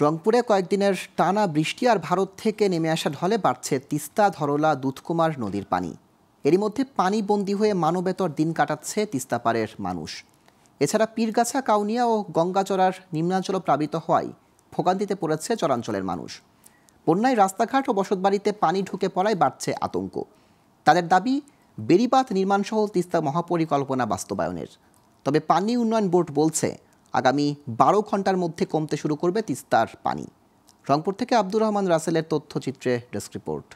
রংপুরে কয়েকদিনের টানা বৃষ্টি আর ভারত থেকে নেমে আসা ঢলে বাড়ছে তিস্তা, ধরলা, দুধকুমার নদীর পানি। এরই মধ্যে পানিবন্দী হয়ে মানবেতর দিন কাটাচ্ছে তিস্তা পাড়ের মানুষ। এছাড়া পীরগাছা, কাউনিয়া ও গঙ্গাচড়ার নিম্নাঞ্চল প্লাবিত হওয়ায় ভোগান্তিতে পড়েছে চরাঞ্চলের মানুষ। বন্যায় রাস্তাঘাট ও বসতবাড়িতে পানি ঢুকে পড়ায় বাড়ছে আতঙ্ক। তাদের দাবি বেড়িবাঁধ নির্মাণসহ তিস্তা মহাপরিকল্পনা বাস্তবায়নের। তবে পানি উন্নয়ন বোর্ড বলছে আগামী 12 ঘন্টার মধ্যে কমতে শুরু করবে তিস্তার পানি। রংপুর থেকে আব্দুর রহমান রাসেলের তথ্যচিত্রে ডেস্ক রিপোর্ট।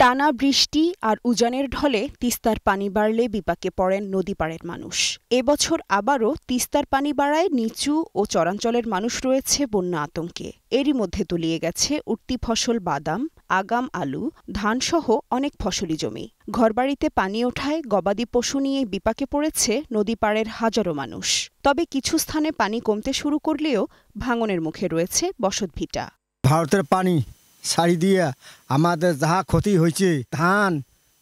টানা বৃষ্টি আর উজানের ঢলে তিস্তার পানি বাড়লে বিপাকে পড়েন নদীপাড়ের মানুষ। এবছর আবারও তিস্তার পানি বাড়ায় নিচু ও চরাঞ্চলের মানুষ রয়েছে বন্যা আতঙ্কে। এরই মধ্যে তলিয়ে গেছে উঠতি ফসল বাদাম, আগাম, আলু, ধানসহ অনেক ফসলি জমি। ঘরবাড়িতে পানি ওঠায় গবাদি পশু নিয়ে বিপাকে পড়েছে নদীপাড়ের হাজারো মানুষ। তবে কিছু স্থানে পানি কমতে শুরু করলেও ভাঙনের মুখে রয়েছে বসতভিটা। ভারতের পানি সারি দিয়ে আমাদের যাহা ক্ষতি হয়েছে, ধান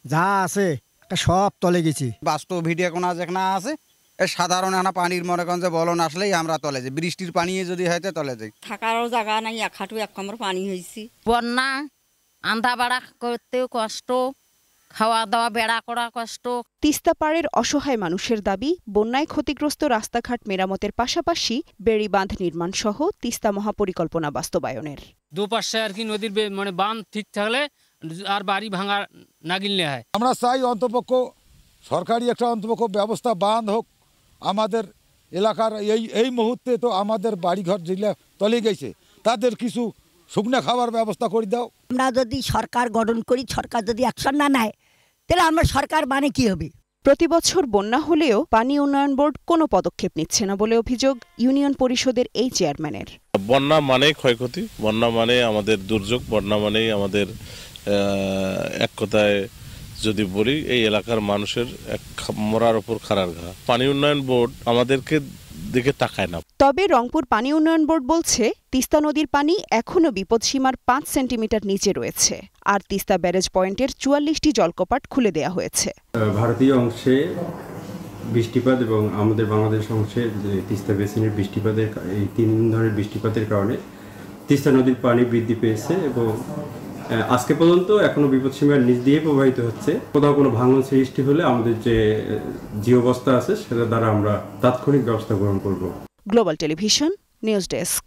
যা আছে সব তলে গেছি। বাস্তব ভিডিও কোনা যেখানে আছে সাধারণ একটা পানির মনে করেন যে বলন আসলেই আমরা তলে যাই, বৃষ্টির পানি যদি হয়তো তলে যাই। থাকারও জায়গা নাই, এক হাঁটু এক কামড় পানি হয়েছি। বন্যা, আন্ধা বাড়া করতেও কষ্ট, খাওয়া দাওয়া বেড়া করা কষ্ট। তিস্তা পাড়ের অসহায় মানুষের দাবি বন্যায় ক্ষতিগ্রস্ত রাস্তাঘাট মেরামতের পাশাপাশি বেড়িবাঁধ নির্মাণ সহ তিস্তা মহাপরিকল্পনা বাস্তবায়নের। দুপাশে আর কি নদীর মানে বাঁধ ঠিক থাকলে আর বাড়ি ভাঙা না গিললে হয়। আমরা চাই অন্তপক্ষ সরকারি একটা অন্তপক্ষ ব্যবস্থা বাঁধ হোক আমাদের এলাকার। এই মুহূর্তে তো আমাদের বাড়িঘর যেগুলো তলে গেছে তাদের কিছু শুকনো খাবার ব্যবস্থা করে দাও। আমরা যদি সরকার গঠন করি, সরকার যদি অ্যাকশন না নেয় তাহলে আমরা সরকার মানে কি হবে? প্রতি বছর বন্যা হলেও পানি উন্নয়ন বোর্ড কোনো পদক্ষেপ নিচ্ছে না বলে অভিযোগ ইউনিয়ন পরিষদের এই চেয়ারম্যানের। বন্যা মানে ক্ষয়ক্ষতি, বন্যা মানে আমাদের দুর্যোগ, বন্যা মানেই আমাদের এক কথায় যদি বলি এই এলাকার মানুষের এক মরার ওপর খাড়ার ঘা। পানি উন্নয়ন বোর্ড আমাদেরকে দিকে তাকায় না। তবে রংপুর পানি উন্নয়ন বোর্ড বলছে তিস্তা নদীর পানি এখনও বিপদসীমার 5 সেন্টিমিটার নিচে রয়েছে। আর তিস্তা ব্যারেজ পয়েন্টের 44টি জলকপাট খুলে দেয়া হয়েছে। ভারতীয় অংশে বৃষ্টিপাত এবং আমাদের বাংলাদেশ অংশে যে তিস্তা বেসিনের বৃষ্টিপাতের এই 3 ধরনের বৃষ্টিপাতের কারণে তিস্তা নদীর পানি বৃদ্ধি পেয়েছে এবং আজকে পর্যন্ত এখনো বিপদসীমার নিচ দিয়ে প্রবাহিত হচ্ছে। কোথাও কোনো ভাঙন সৃষ্টি হলে আমাদের যে অবস্থা আছে সেটা দ্বারা আমরা তাৎক্ষণিক ব্যবস্থা গ্রহণ করব। Global television news desk.